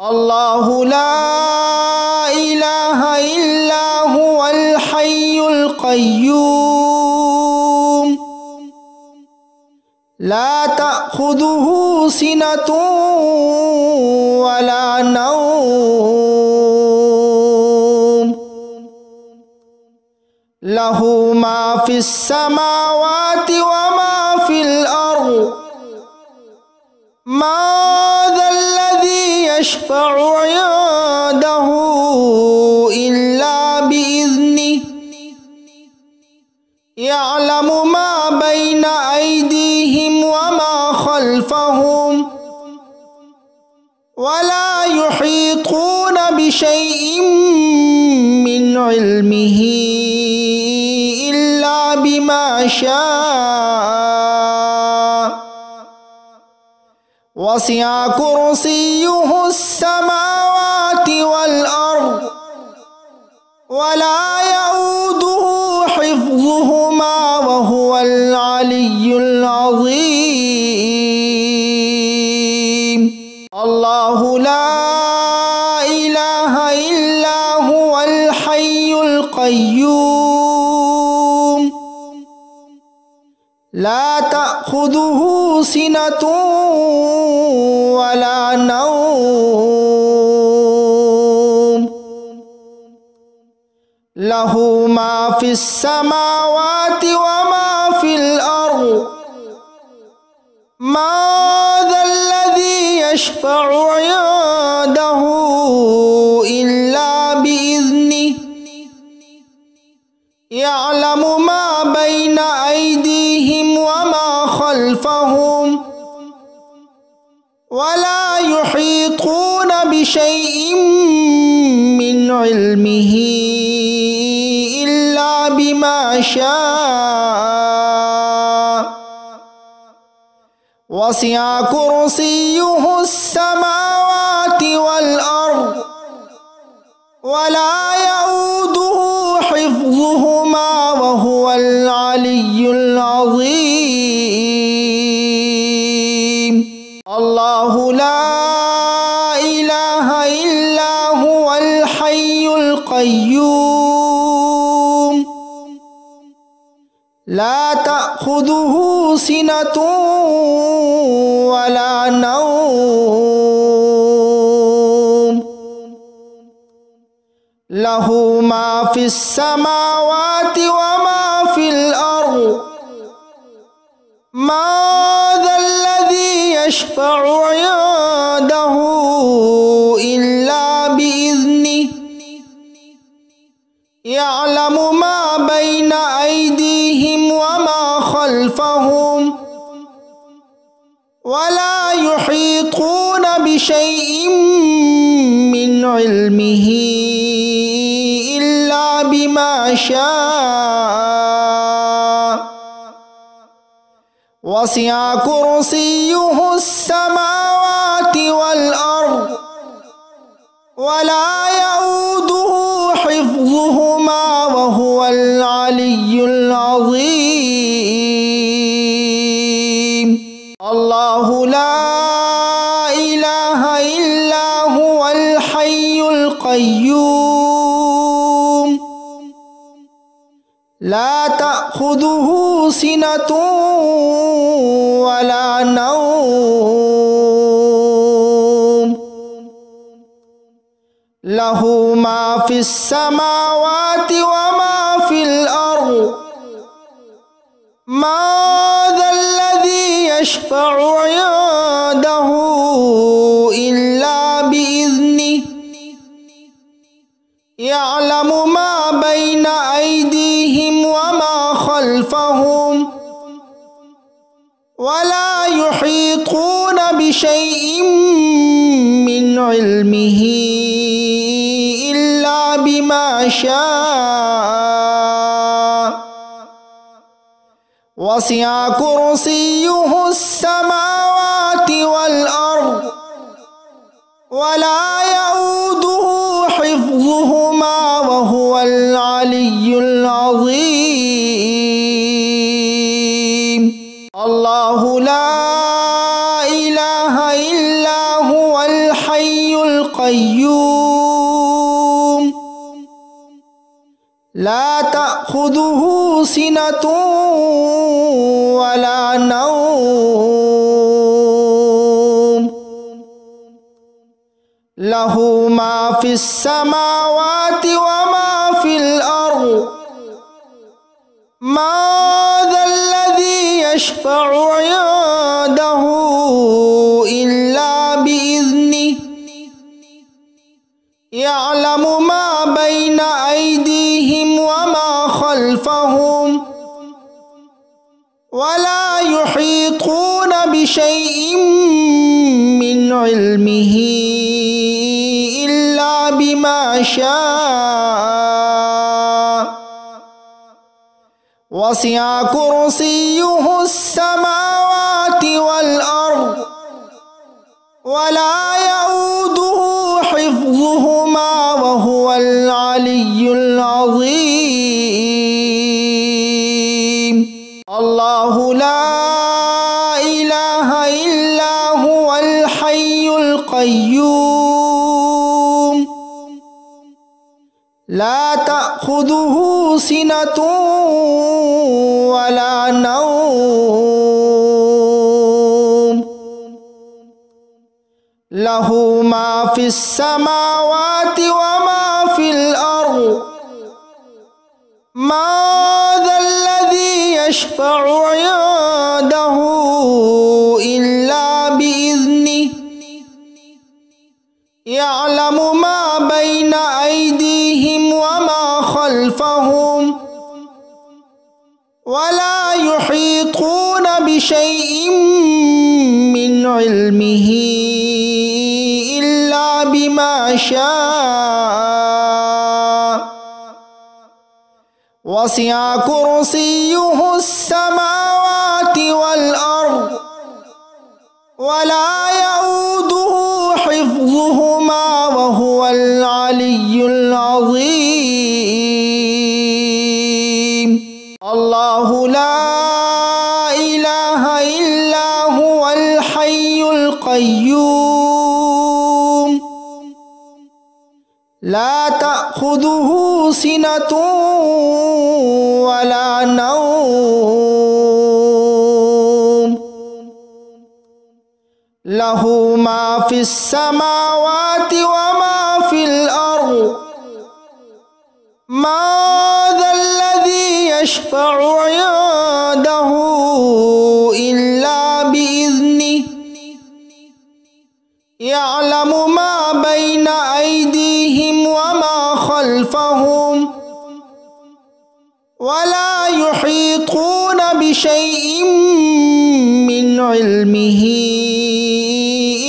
الله لا إله إلا هو الحي القيوم لا تأخذه سنة ولا نوم له ما في السماوات وما في الأرض ما ذا الذي يشفع عنده إلا بإذنه يعلم ما بين أيديهم وما خلفهم ولا يحيطون بشيء من علمه إلا بما شاء وسع كرسيه السماوات والأرض ولا يؤوده حفظهما وهو العلي العظيم الله لا إله إلا هو الحي القيوم لا تأخذه سنة ولا نوم له ما في السماوات وما في الأرض ما ذا الذي يشفع عنده إلا بإذنه يعلم ما بين أيديهم وما خلفهم ولا يحيطون بشيء من علمه إلا بما شاء وسع كرسيه السماوات والأرض ولا يؤوده حفظهما وهو العلي العظيم الله لا إله إلا هو الحي القيوم لا تأخذه سنة ولا نوم له ما في السماوات وما في الأرض ما ذا الذي يشفع عنده إلا بإذنه يعلم ما بين أيديهم وما خلفهم ولا يحيطون بشيء من علمه إلا بما شاء وسع كرسيه السماوات والأرض ولا يؤوده حفظهما وهو العلي العظيم الله لا إله إلا هو الحي القيوم لا تأخذه سنة ولا نوم له ما في السماوات وما في الأرض ما ذا الذي يشفع عنده إلا بإذنه يعلم ما بين أيديهم وما خلفهم ولا يحيطون بشيء من علمه إلا بما شاء وسع كرسيه السماوات والأرض ولا يؤوده حفظهما وهو العلي العظيم الله لا إله إلا هو الحي القيوم القيوم لا تأخذه سنة ولا نوم له ما في السماوات وما في الأرض ما ذا الذي يشفع عنده إلا بإذنه يعلم ما بين أيديهم وما خلفهم ولا يحيطون بشيء من علمه إلا بما شاء وسع كرسيه السماوات والأرض ولا يؤوده حفظهما وهو العلي العظيم الله لا إله إلا هو الحي القيوم لا تأخذه سنة ولا نوم له ما في السماوات وما في الأرض ما ذا الذي يشفع عنده إلا بإذنه يعلم ما بين أيديهم وما خلفهم ولا يحيطون بشيء من علمه إلا بما شاء وسع كرسيه السماوات والأرض ولا يؤوده حفظهما وهو العلي العظيم الله لا إله إلا هو الحي القيوم لا تأخذه سنة ولا نوم له ما في السماوات وما في الأرض ما ذا الذي يشفع عنده إلا بإذنه يعلم ما بين أيديهم وما خلفهم ولا يحيطون بشيء من علمه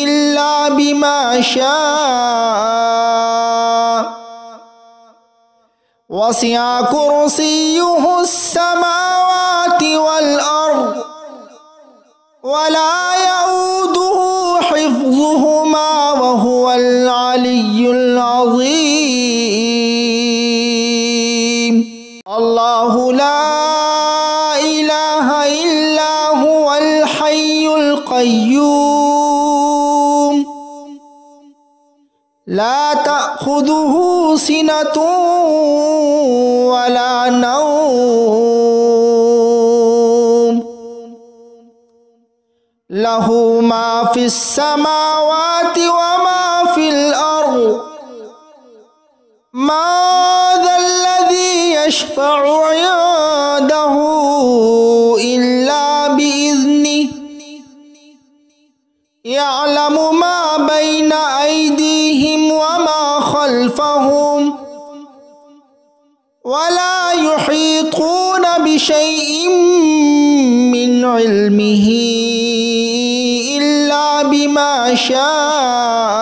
إلا بما شاء وسع كرسيه السماوات والأرض ولا يؤوده حفظهما وهو العلي العظيم الله لا إله إلا هو الحي القيوم لا تأخذه سنة ولا نوم له ما في السماوات وما في الأرض ما ذا الذي يشفع عنده إلا بإذنه يعلم ما بين أيديهم وما خلفهم ولا يحيطون بشيء من علمه إلا بما شاء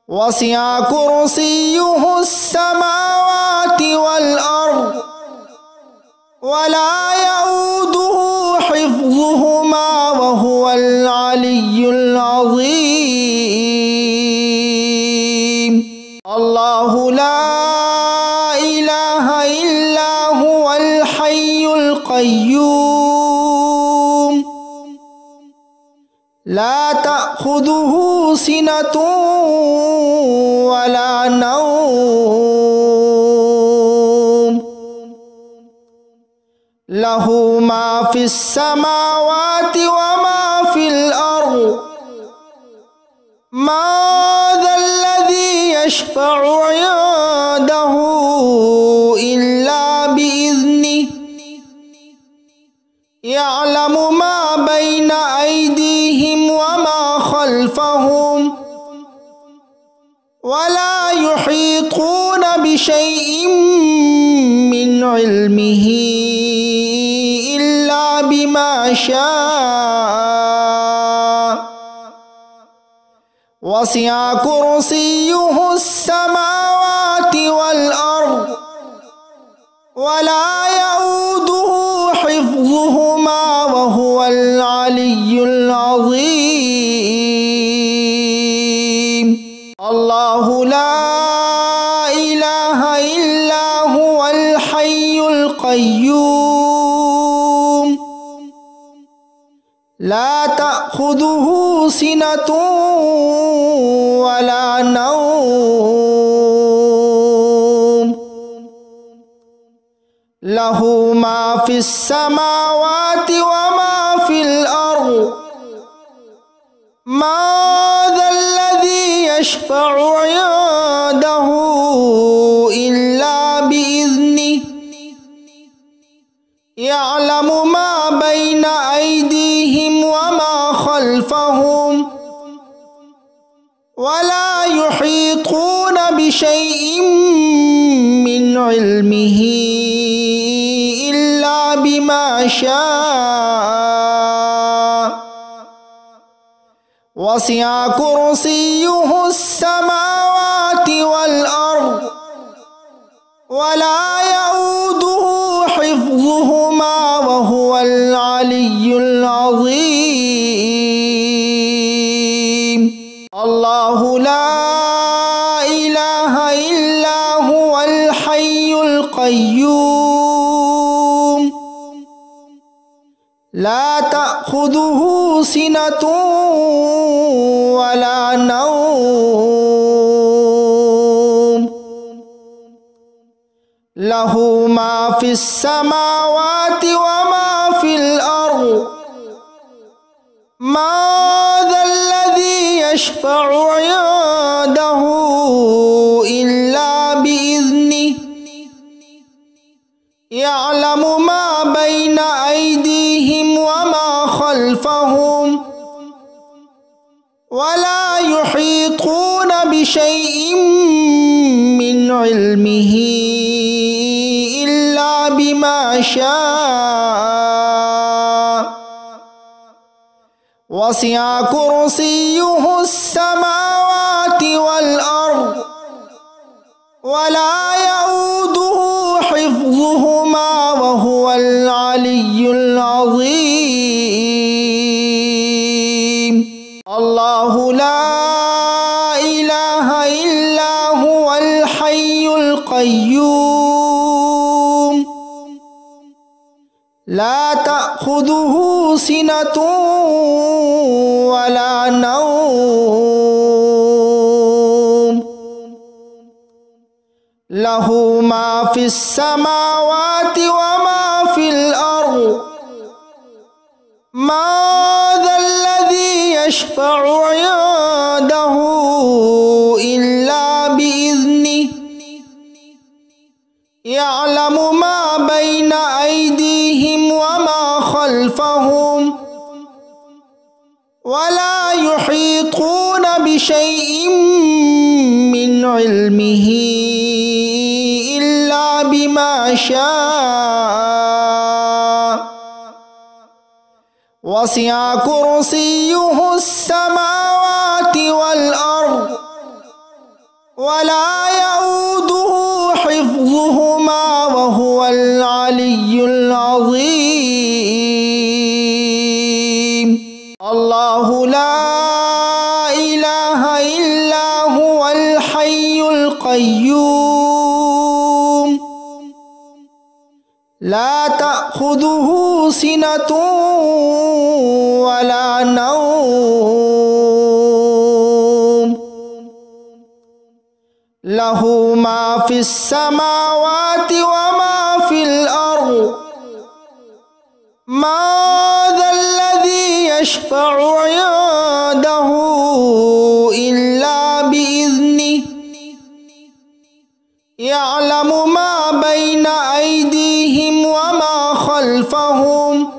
وسع كرسيه السماوات والأرض ولا يؤوده حفظهما وهو العلي العظيم الله لا إله إلا هو الحي القيوم لا تأخذه تأخذه سنة ولا نوم له ما في السماوات وما في الأرض ما ذا الذي يشفع عنده إلا بإذنه يعلم ما بين أيديهم وما خلفهم ولا يحيطون بشيء من علمه إلا بما شاء وسع كرسيه السماوات والأرض ولا يؤوده حفظهما وهو العلي العظيم الله لا إله إلا هو الحي القيوم لا تأخذه سنة ولا نوم له ما في السماوات وما في الأرض ما ذا الذي يشفع عنده إلا بإذنه يعلم ما بين أيديهم وما خلفهم ولا يحيطون بشيء من علمه إلا بما شاء وسع كرسيه السماوات والأرض ولا يؤوده حفظهما وهو العلي العظيم الله لا إله إلا هو الحي القيوم لا تأخذه سنة ولا نوم له ما في السماوات وما في الأرض ما ذا الذي يشفع عنده إلا بإذنه يعلم ما بين أيديهم وما خلفهم ولا يحيطون بشيء من علمه إلا بما شاء وسع كرسيه السماوات والأرض ولا يؤوده حفظهما وهو العلي العظيم الله لا إله إلا هو الحي القيوم لا تأخذه سنة ولا نوم له ما في السماوات وما في الأرض ما ذا الذي يشفع عنده إلا بإذنه يعلم ما بين أيديهم وما خلفهم ولا يحيطون بشيء من علمه إلا بما شاء وسع كرسيه السماوات والأرض ولا يؤوده حفظهما وهو العلي العظيم الله لا إله إلا هو الحي القيوم لا تأخذه سنة ولا نوم له ما في السماوات وما في الأرض ما ذا الذي يشفع عنده إلا بإذنه يعلم ما بين أيديهم وما خلفهم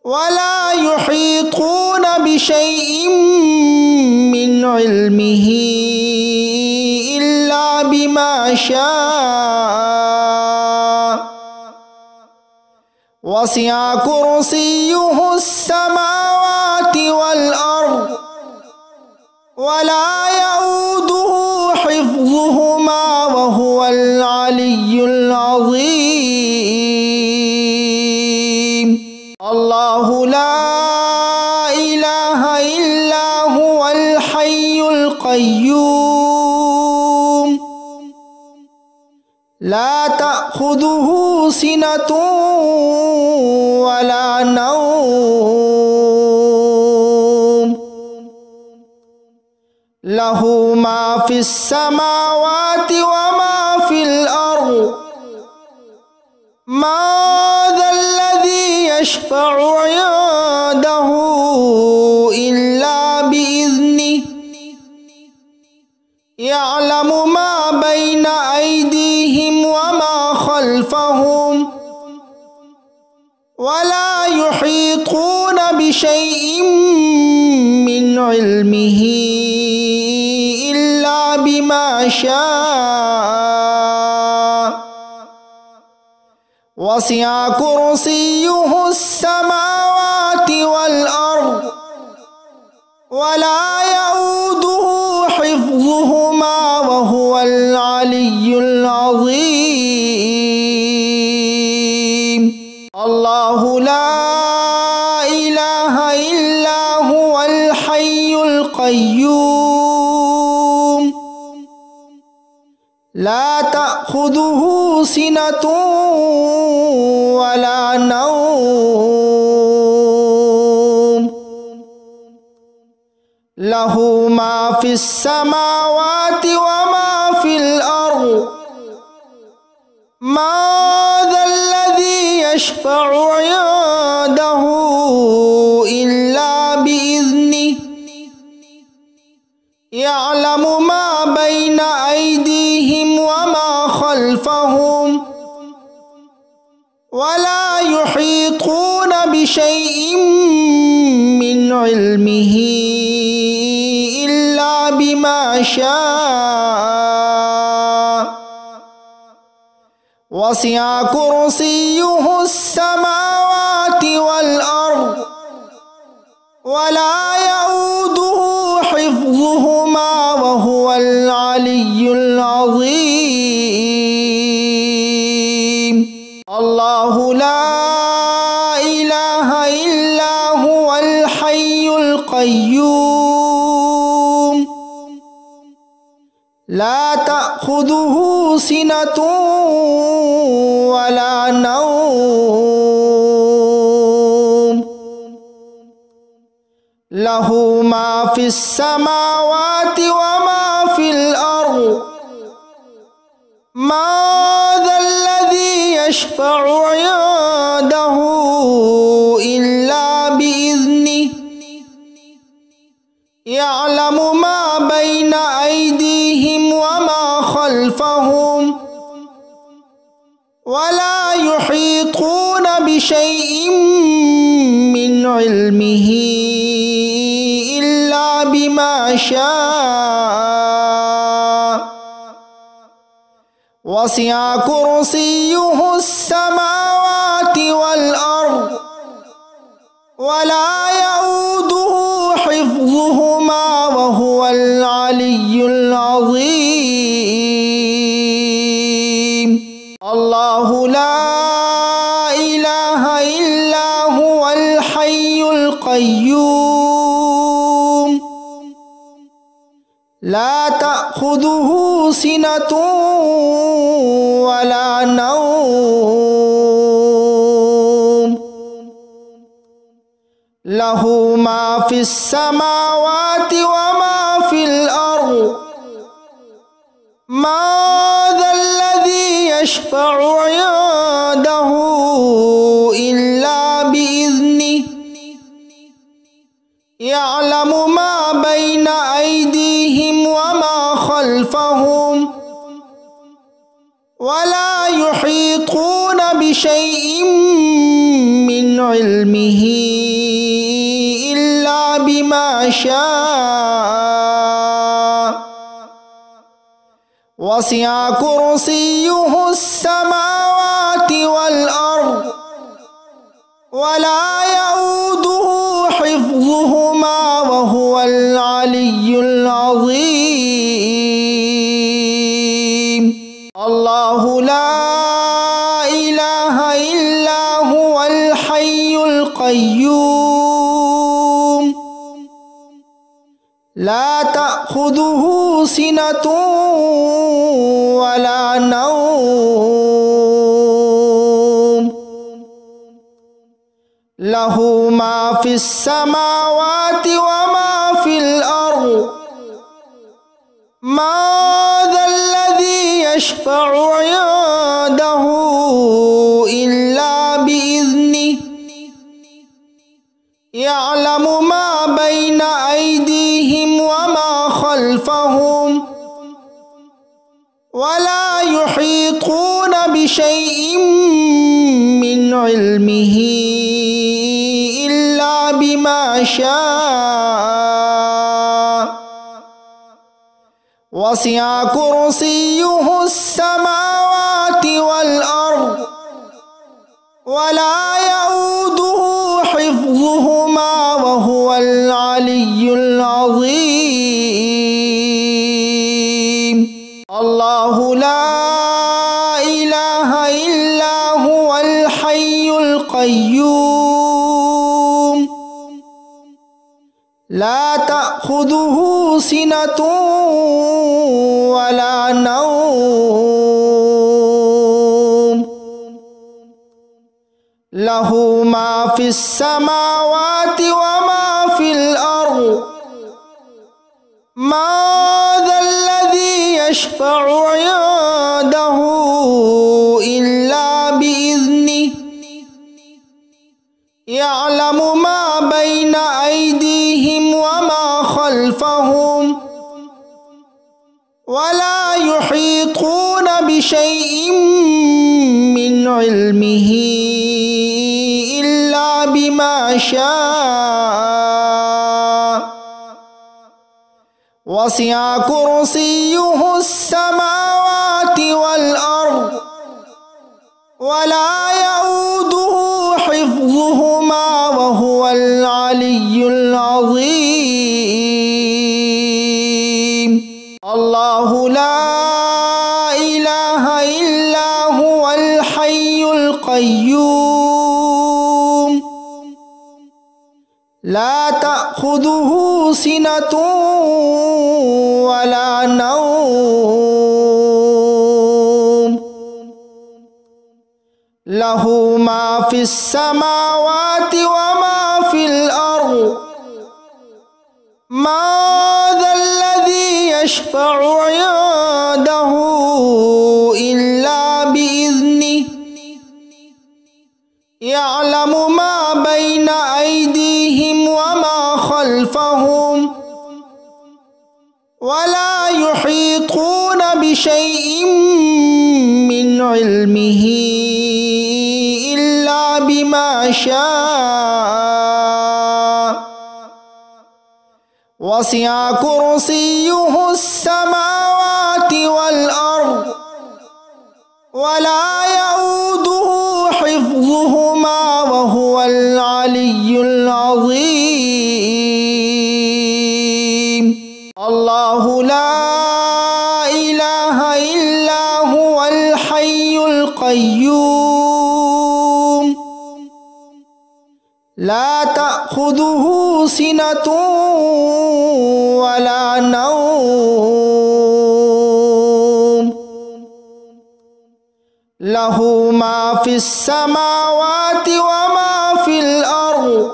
ولا يحيطون بشيء من علمه إلا بما شاء وسع كرسيه السماوات والأرض ولا يؤوده حفظهما وهو العلي العظيم الله لا إله إلا هو الحي القيوم لا تأخذه سنة ولا نوم له ما في السماوات وما في الأرض ما ذا الذي يشفع عنده إلا بإذنه يعلم ما بين أيديهم وما خلفهم ولا يحيطون بشيء من علمه إلا بما شاء وسع كرسيه السماوات والأرض ولا يؤوده حفظهما وهو العلي العظيم الله لا إله إلا هو الحي القيوم لا تأخذه سنة ولا نوم له ما في السماوات وما في الأرض ما ذا الذي يشفع عنده إلا بإذنه يعلم ما بين أيديهم وما خلفهم ولا يحيطون بشيء من علمه إلا بما شاء وسع كرسيه السماوات والأرض ولا يؤوده حفظهما وهو العلي العظيم الله لا إله إلا هو الحي القيوم لا تأخذه سنة ولا نوم له ما في السماوات وما في الأرض ما ذا الذي يشفع عنده إلا بإذنه يعلم ما بين أيديهم وما خلفهم ولا يحيطون بشيء من علمه إلا بما شاء وسع كرسيه السماوات والأرض ولا يؤوده حفظهما وهو العلي العظيم الله لا إله إلا هو الحي القيوم لا تأخذه سنة ولا نوم له ما في السماوات وما في الأرض ما ذا الذي يشفع عنده إلا بإذنه يعلم ما بين أيديهم وما خلفهم ولا يحيطون بشيء من علمه إلا بما شاء وسع كرسيه السماوات والأرض ولا يؤوده حفظهما وهو العلي العظيم الله لا إله إلا هو الحي القيوم لا تأخذه سنة ولا نوم له ما في السماوات وما في الأرض ما ذا الذي يشفع عنده إلا بإذنه يعلم ما بين أيديهم وما خلفهم ولا يحيطون بشيء من علمه إلا بما شاء وسع كرسيه السماوات والأرض ولا يؤوده حفظهما وهو العلي العظيم الله لا إله إلا هو الحي القيوم لا تأخذه سنة ولا نوم له ما في السماوات وما في الأرض ما ذا الذي يشفع عنده إلا بإذنه يعلم ما بين أيديهم وما خلفهم ولا يحيطون بشيء من علمه إلا بما شاء وسع كرسيه السماوات والأرض ولا يؤوده حفظهما وهو العلي العظيم الله لا إله إلا هو الحي القيوم لا تأخذه سنة ولا نوم له ما في السماوات وما في الأرض ما ذا الذي يشفع عنده إلا بإذنه يعلم ما بين أيديهم وما خلفهم ولا يحيطون بشيء من علمه إلا بما شاء وسع كرسيه السماوات والأرض ولا يؤوده حفظهما وهو العلي العظيم الله لا إله إلا هو الحي القيوم لا تأخذه سنة ولا نوم له ما في السماوات وما في الأرض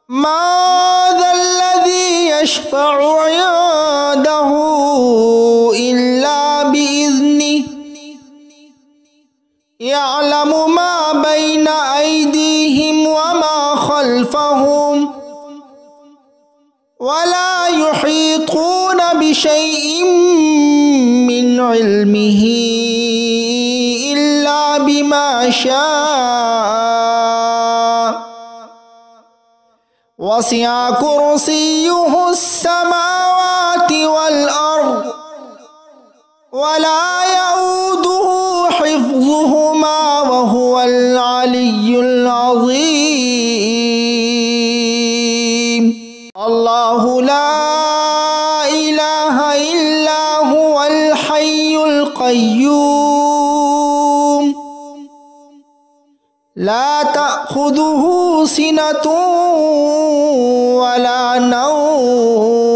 ما ذا الذي يشفع عنده إلا ولا يحيطون بشيء من علمه إلا بما شاء وسع كرسيه السماوات والأرض ولا يؤوده حفظهما وهو العلي العظيم الله لا إله إلا هو الحي القيوم لا تأخذه سنة ولا نوم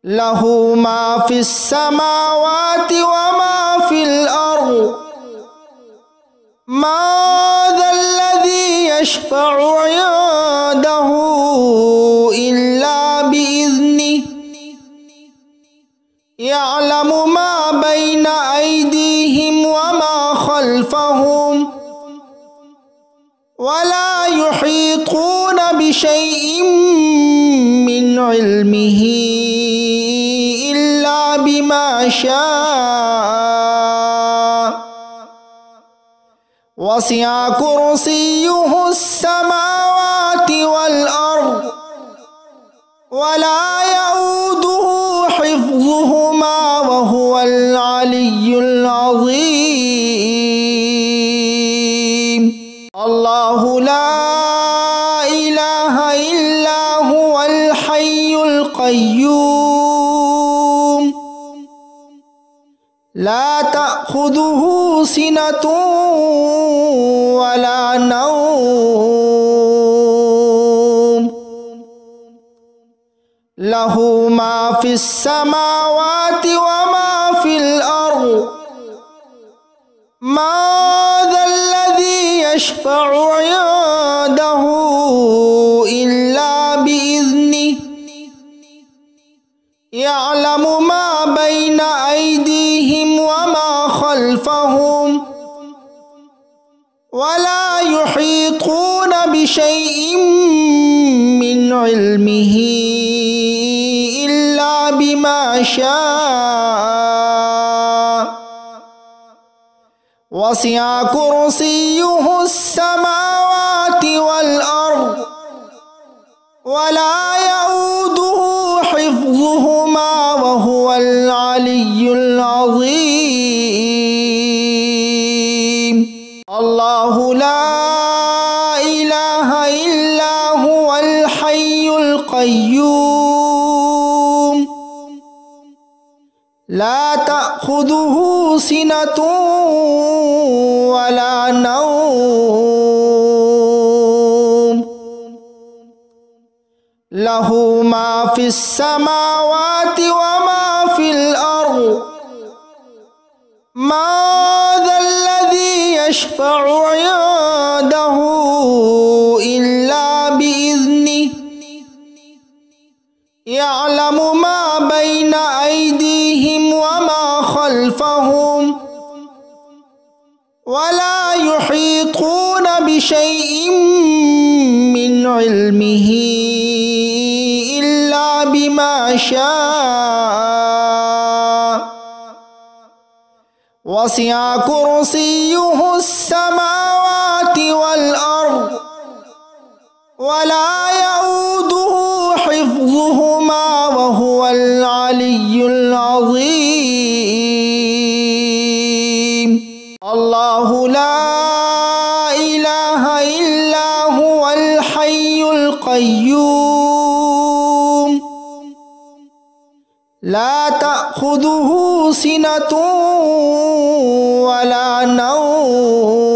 له ما في السماوات وما في الأرض ما ذا الذي يشفع عنده إلا بإذنه يعلم ما بين أيديهم وما خلفهم ولا يحيطون بشيء من علمه إلا بما شاء وسع كرسيه السماوات والأرض ولا يؤوده حفظهما وهو العلي العظيم الله لا إله إلا هو الحي القيوم لا تأخذه سنة ولا نوم له ما في السماوات وما في الأرض ما ذا الذي يشفع عنده إلا بإذنه يعلم ما بين أيديهم وما خلفهم ولا يحيطون بشيء من علمه إلا بما شاء وسع كرسيه السماوات والأرض ولا يؤوده حفظهما وهو العلي العظيم الله لا إله إلا هو الحي القيوم لا تأخذه سنة ولا نوم له ما في السماوات وما في الأرض ما ذا الذي يشفع عنده إلا بإذنه يعلم ما بين أيديهم وما خلفهم ولا يحيطون بشيء من علمه إلا بما شاء وسع كرسيه السماوات والأرض ولا يؤوده حفظهما وهو العلي العظيم الله لا إله إلا هو الحي القيوم لا تأخذه سنة ولا نوم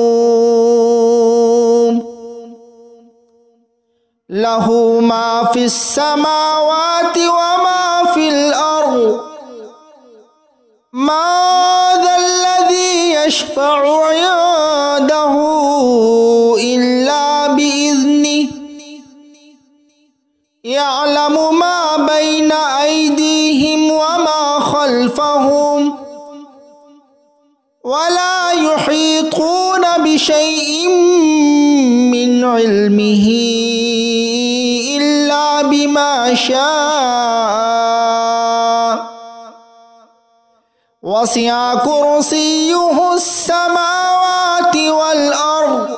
له ما في السماوات وما في الأرض ما ذا الذي يشفع عنده إلا بإذنه يعلم ما بين أيديهم وما خلفهم ولا يحيطون بشيء من علمه إلا بما شاء وسع كرسيه السماوات والأرض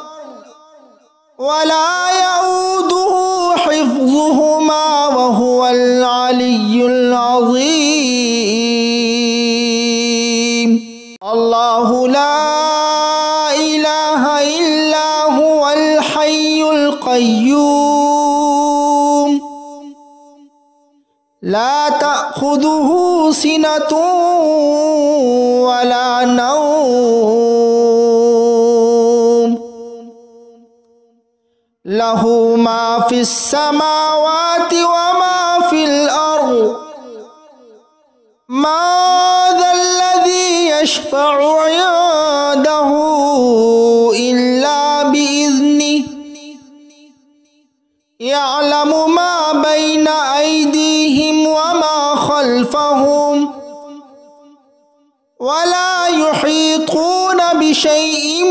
ولا يؤوده حفظهما وهو العلي العظيم الله لا إله إلا هو الحي القيوم لا تأخذه سنة ولا نوم له ما في السماوات وما في الأرض ما ذا الذي يشفع عنده إلا بإذنه يعلم ما بين أيديهم وما خلفهم ولا يحيطون بشيء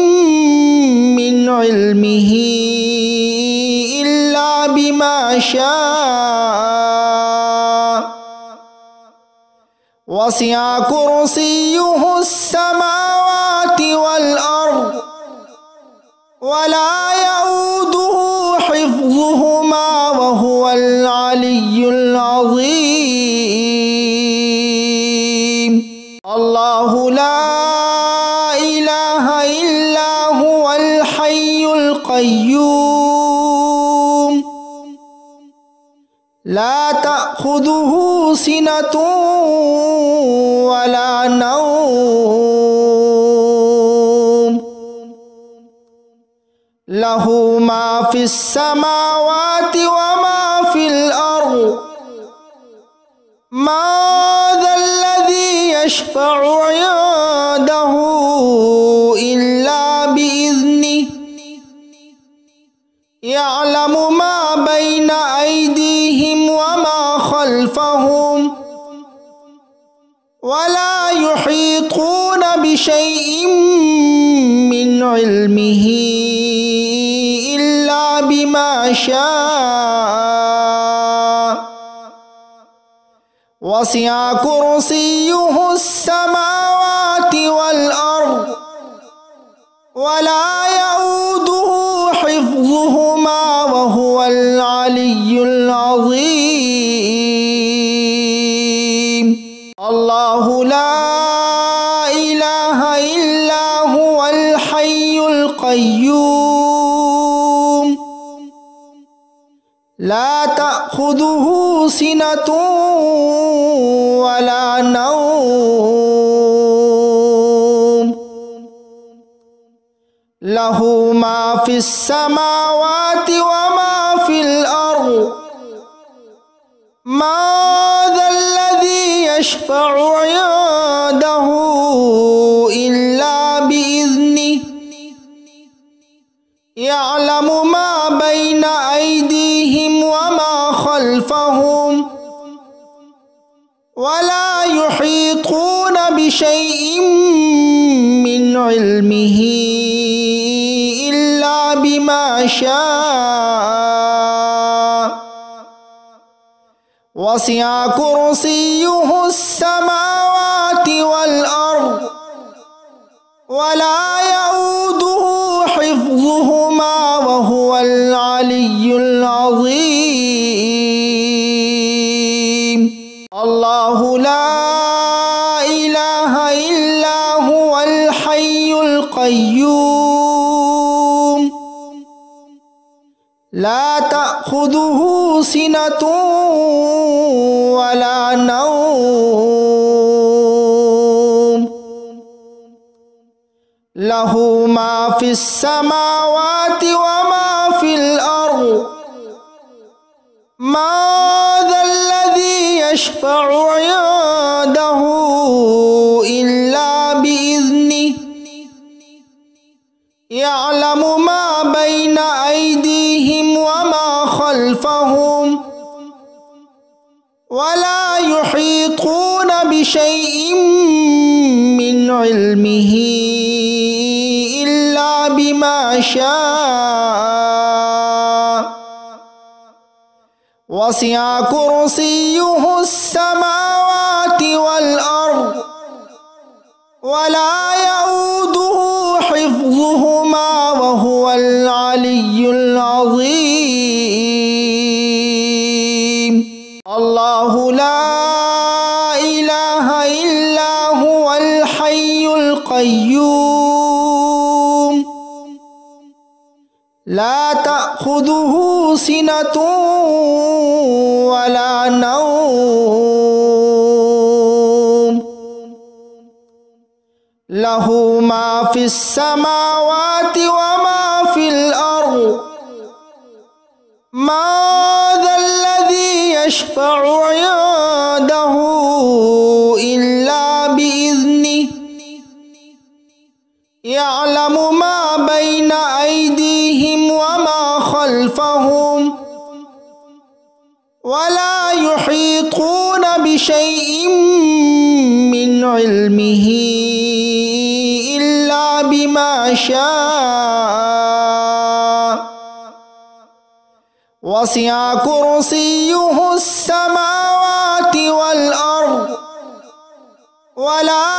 من علمه إلا بما شاء وسع كرسيه السماوات والأرض ولا يؤوده حفظهما وهو العلي العظيم الله لا إله إلا هو الحي القيوم لا تأخذه سنة ولا نوم له ما في السماوات وما في الأرض ما ذا الذي يشفع عنده إلا بإذنه يعلم ما بين أيديهم وما خلفهم ولا يحيطون بشيء من علمه إلا بما شاء وسع كرسيه السماوات والأرض ولا يؤوده حفظهما وهو العلي العظيم الله لا إله إلا هو الحي القيوم لا تأخذه سنة ولا نوم له ما في السماوات وما في الأرض ما ذا الذي يشفع عنده إلا بإذنه يعلم ما بين أيديهم وما خلفهم ولا يحيطون بشيء من علمه إلا بما شاء وسع كرسيه السماوات والأرض ولا يؤوده حفظهما وهو العلي العظيم الله لا إله إلا هو الحي القيوم لا تأخذه سنة ولا نوم له ما في السماوات وما في الأرض ما ذا الذي يشفع عنده إلا بإذنه يعلم ما بين أيديهم وما خلفهم ولا يحيطون بشيء من علمه إلا بما شاء وسع كرسيه السماوات والأرض ولا يؤوده حفظهما وهو العلي العظيم الله لا إله إلا هو الحي القيوم لا تأخذه سنة ولا نوم له ما في السماوات وما في الأرض ما ذا الذي يشفع عنده إلا بإذنه يعلم ما بين أيديهم وما خلفهم ولا يحيطون بشيء من علمه إلا بما شاء وسع كرسيه السماوات والأرض ولا